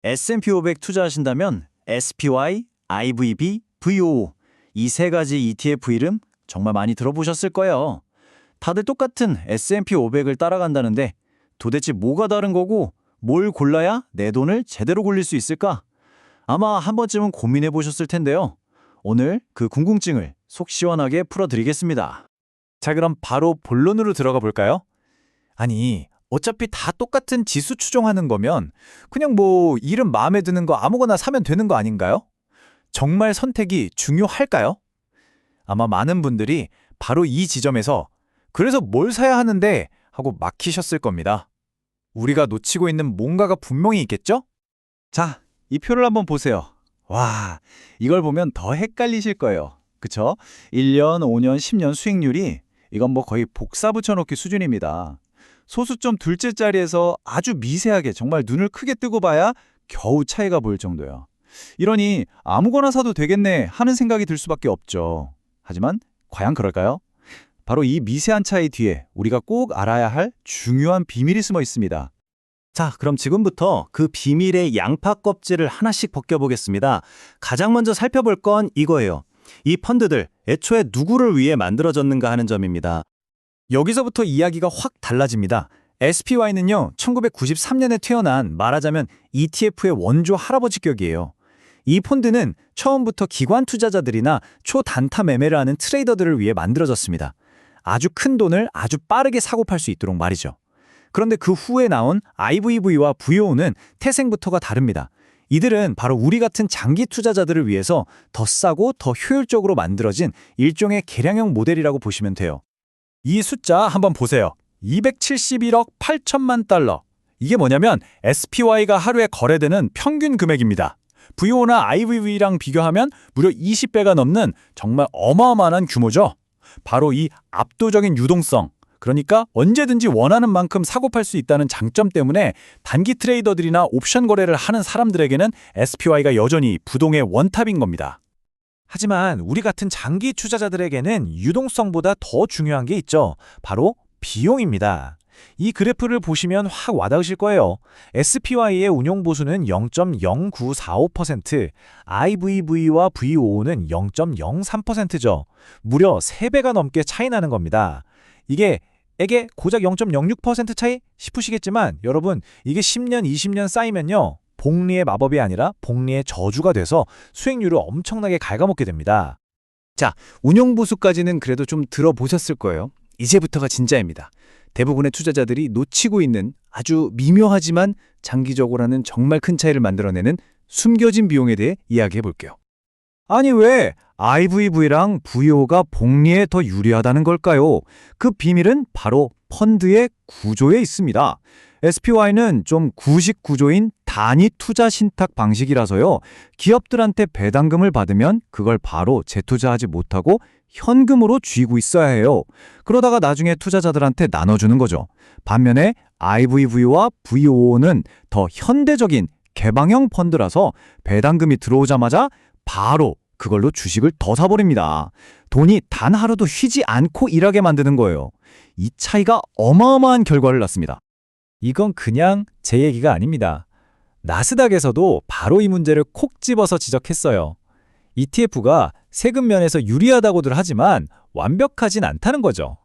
S&P 500 투자하신다면 SPY, IVB, VOO 이 세 가지 ETF 이름 정말 많이 들어보셨을 거예요. 다들 똑같은 S&P 500을 따라간다는데 도대체 뭐가 다른 거고 뭘 골라야 내 돈을 제대로 굴릴 수 있을까? 아마 한 번쯤은 고민해 보셨을 텐데요. 오늘 그 궁금증을 속 시원하게 풀어드리겠습니다. 자, 그럼 바로 본론으로 들어가 볼까요? 아니, 어차피 다 똑같은 지수 추종하는 거면 그냥 이름 마음에 드는 거 아무거나 사면 되는 거 아닌가요? 정말 선택이 중요할까요? 아마 많은 분들이 바로 이 지점에서 그래서 뭘 사야 하는데 하고 막히셨을 겁니다. 우리가 놓치고 있는 뭔가가 분명히 있겠죠? 자, 이 표를 한번 보세요. 와, 이걸 보면 더 헷갈리실 거예요. 그쵸? 1년, 5년, 10년 수익률이 이건 거의 복사 붙여놓기 수준입니다. 소수점 둘째 자리에서 아주 미세하게 정말 눈을 크게 뜨고 봐야 겨우 차이가 보일 정도예요. 이러니 아무거나 사도 되겠네 하는 생각이 들 수밖에 없죠. 하지만 과연 그럴까요? 바로 이 미세한 차이 뒤에 우리가 꼭 알아야 할 중요한 비밀이 숨어 있습니다. 자, 그럼 지금부터 그 비밀의 양파 껍질을 하나씩 벗겨보겠습니다. 가장 먼저 살펴볼 건 이거예요. 이 펀드들 애초에 누구를 위해 만들어졌는가 하는 점입니다. 여기서부터 이야기가 확 달라집니다. SPY는요, 1993년에 태어난 말하자면 ETF의 원조 할아버지격이에요. 이 펀드는 처음부터 기관 투자자들이나 초단타 매매를 하는 트레이더들을 위해 만들어졌습니다. 아주 큰 돈을 아주 빠르게 사고 팔 수 있도록 말이죠. 그런데 그 후에 나온 IVV와 VO는 태생부터가 다릅니다. 이들은 바로 우리 같은 장기 투자자들을 위해서 더 싸고 더 효율적으로 만들어진 일종의 개량형 모델이라고 보시면 돼요. 이 숫자 한번 보세요. 271억 8천만 달러. 이게 뭐냐면 SPY가 하루에 거래되는 평균 금액입니다. VO나 IVV랑 비교하면 무려 20배가 넘는 정말 어마어마한 규모죠. 바로 이 압도적인 유동성, 그러니까 언제든지 원하는 만큼 사고 팔 수 있다는 장점 때문에 단기 트레이더들이나 옵션 거래를 하는 사람들에게는 SPY가 여전히 부동의 원탑인 겁니다. 하지만 우리 같은 장기 투자자들에게는 유동성보다 더 중요한 게 있죠. 바로 비용입니다. 이 그래프를 보시면 확 와닿으실 거예요. SPY의 운용 보수는 0.0945%, IVV와 VO는 0.03%죠. 무려 3배가 넘게 차이 나는 겁니다. 이게 고작 0.06% 차이 싶으시겠지만 여러분, 이게 10년, 20년 쌓이면요. 복리의 마법이 아니라 복리의 저주가 돼서 수익률을 엄청나게 갉아먹게 됩니다. 자, 운용보수까지는 그래도 좀 들어보셨을 거예요. 이제부터가 진짜입니다. 대부분의 투자자들이 놓치고 있는 아주 미묘하지만 장기적으로는 정말 큰 차이를 만들어내는 숨겨진 비용에 대해 이야기해 볼게요. 아니 왜 IVV랑 VO가 복리에 더 유리하다는 걸까요? 그 비밀은 바로 펀드의 구조에 있습니다. SPY는 좀 구식 구조인 단위 투자 신탁 방식이라서요. 기업들한테 배당금을 받으면 그걸 바로 재투자하지 못하고 현금으로 쥐고 있어야 해요. 그러다가 나중에 투자자들한테 나눠주는 거죠. 반면에 IVV와 VO는 더 현대적인 개방형 펀드라서 배당금이 들어오자마자 바로 그걸로 주식을 더 사버립니다. 돈이 단 하루도 쉬지 않고 일하게 만드는 거예요. 이 차이가 어마어마한 결과를 낳습니다. 이건 그냥 제 얘기가 아닙니다. 나스닥에서도 바로 이 문제를 콕 집어서 지적했어요. ETF가 세금 면에서 유리하다고들 하지만 완벽하진 않다는 거죠.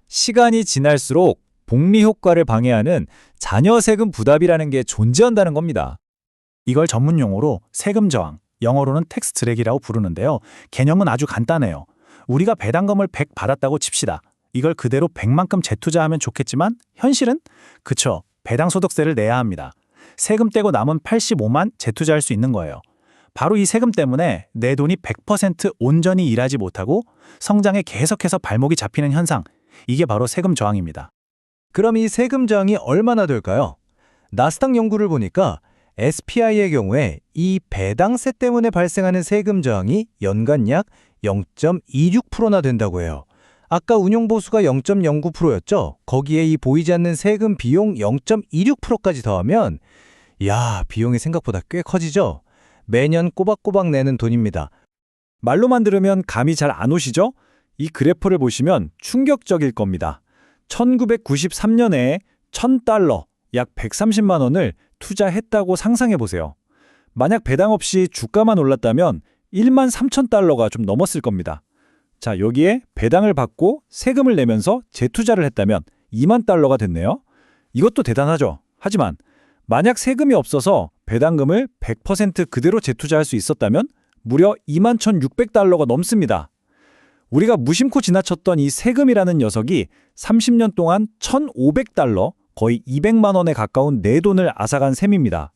시간이 지날수록 복리 효과를 방해하는 잔여 세금 부담이라는 게 존재한다는 겁니다. 이걸 전문 용어로 세금 저항, 영어로는 텍스 드랙이라고 부르는데요. 개념은 아주 간단해요. 우리가 배당금을 100 받았다고 칩시다. 이걸 그대로 100만큼 재투자하면 좋겠지만 현실은? 그쵸, 배당소득세를 내야 합니다. 세금 떼고 남은 85만 재투자할 수 있는 거예요. 바로 이 세금 때문에 내 돈이 100% 온전히 일하지 못하고 성장에 계속해서 발목이 잡히는 현상, 이게 바로 세금 저항입니다. 그럼 이 세금 저항이 얼마나 될까요? 나스닥 연구를 보니까 SPY의 경우에 이 배당세 때문에 발생하는 세금 저항이 연간 약 0.26%나 된다고 해요. 아까 운용보수가 0.09%였죠? 거기에 이 보이지 않는 세금 비용 0.26%까지 더하면 비용이 생각보다 꽤 커지죠? 매년 꼬박꼬박 내는 돈입니다. 말로만 들으면 감이 잘 안 오시죠? 이 그래프를 보시면 충격적일 겁니다. 1993년에 $1,000, 약 130만 원을 투자했다고 상상해 보세요. 만약 배당 없이 주가만 올랐다면 1만 3천 달러가 좀 넘었을 겁니다. 자, 여기에 배당을 받고 세금을 내면서 재투자를 했다면 2만 달러가 됐네요. 이것도 대단하죠. 하지만 만약 세금이 없어서 배당금을 100% 그대로 재투자할 수 있었다면 무려 2만 1,600달러가 넘습니다. 우리가 무심코 지나쳤던 이 세금이라는 녀석이 30년 동안 1,500달러, 거의 200만 원에 가까운 내 돈을 앗아간 셈입니다.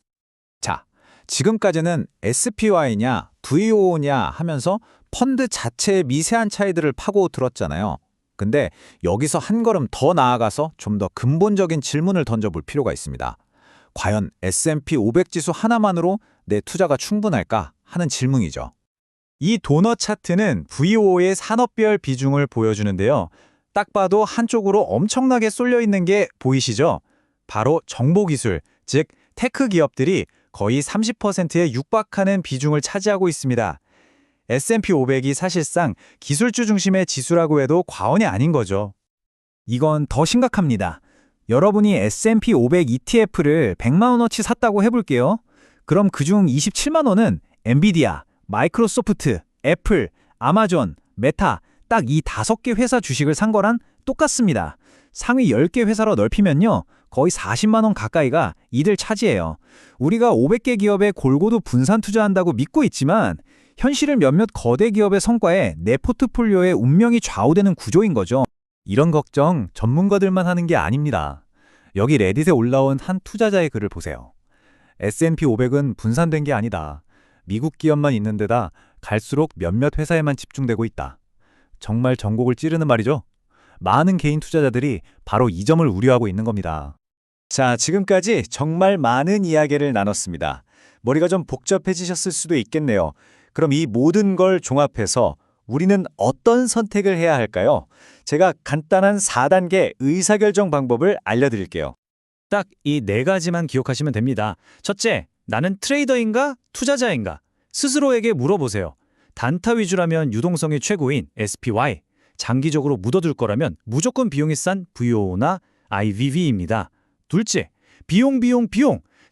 자, 지금까지는 SPY냐 VO냐 하면서 펀드 자체의 미세한 차이들을 파고 들었잖아요. 근데 여기서 한 걸음 더 나아가서 좀 더 근본적인 질문을 던져볼 필요가 있습니다. 과연 S&P 500 지수 하나만으로 내 투자가 충분할까 하는 질문이죠. 이 도넛 차트는 VO의 산업별 비중을 보여주는데요. 딱 봐도 한쪽으로 엄청나게 쏠려 있는 게 보이시죠? 바로 정보기술, 즉 테크 기업들이 거의 30%에 육박하는 비중을 차지하고 있습니다. S&P 500이 사실상 기술주 중심의 지수라고 해도 과언이 아닌 거죠. 이건 더 심각합니다. 여러분이 S&P 500 ETF를 100만 원어치 샀다고 해볼게요. 그럼 그중 27만 원은 엔비디아, 마이크로소프트, 애플, 아마존, 메타 딱 이 5개 회사 주식을 산 거랑 똑같습니다. 상위 10개 회사로 넓히면요. 거의 40만 원 가까이가 이들 차지해요. 우리가 500개 기업에 골고루 분산 투자한다고 믿고 있지만 현실은 몇몇 거대 기업의 성과에 내 포트폴리오의 운명이 좌우되는 구조인 거죠. 이런 걱정 전문가들만 하는 게 아닙니다. 여기 레딧에 올라온 한 투자자의 글을 보세요. S&P 500은 분산된 게 아니다. 미국 기업만 있는 데다 갈수록 몇몇 회사에만 집중되고 있다. 정말 전곡을 찌르는 말이죠. 많은 개인 투자자들이 바로 이 점을 우려하고 있는 겁니다. 자, 지금까지 정말 많은 이야기를 나눴습니다. 머리가 좀 복잡해지셨을 수도 있겠네요. 그럼 이 모든 걸 종합해서 우리는 어떤 선택을 해야 할까요? 제가 간단한 4단계 의사결정 방법을 알려드릴게요. 딱 이 4가지만 기억하시면 됩니다. 첫째, 나는 트레이더인가 투자자인가? 스스로에게 물어보세요. 단타 위주라면 유동성이 최고인 SPY, 장기적으로 묻어둘 거라면 무조건 비용이 싼 VO나 IVV입니다. 둘째, 비용.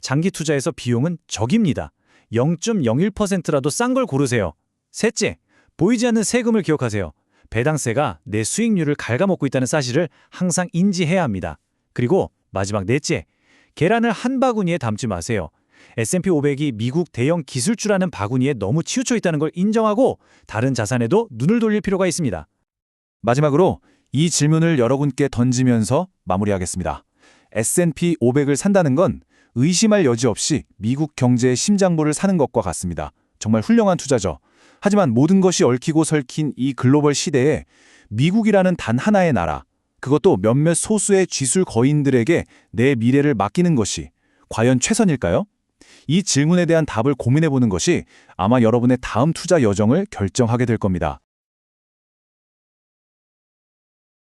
장기 투자에서 비용은 적입니다. 0.01%라도 싼 걸 고르세요. 셋째, 보이지 않는 세금을 기억하세요. 배당세가 내 수익률을 갉아먹고 있다는 사실을 항상 인지해야 합니다. 그리고 마지막 넷째, 계란을 한 바구니에 담지 마세요. S&P 500이 미국 대형 기술주라는 바구니에 너무 치우쳐 있다는 걸 인정하고 다른 자산에도 눈을 돌릴 필요가 있습니다. 마지막으로 이 질문을 여러분께 던지면서 마무리하겠습니다. S&P 500을 산다는 건 의심할 여지 없이 미국 경제의 심장부를 사는 것과 같습니다. 정말 훌륭한 투자죠. 하지만 모든 것이 얽히고 설킨 이 글로벌 시대에 미국이라는 단 하나의 나라, 그것도 몇몇 소수의 쥐술 거인들에게 내 미래를 맡기는 것이 과연 최선일까요? 이 질문에 대한 답을 고민해보는 것이 아마 여러분의 다음 투자 여정을 결정하게 될 겁니다.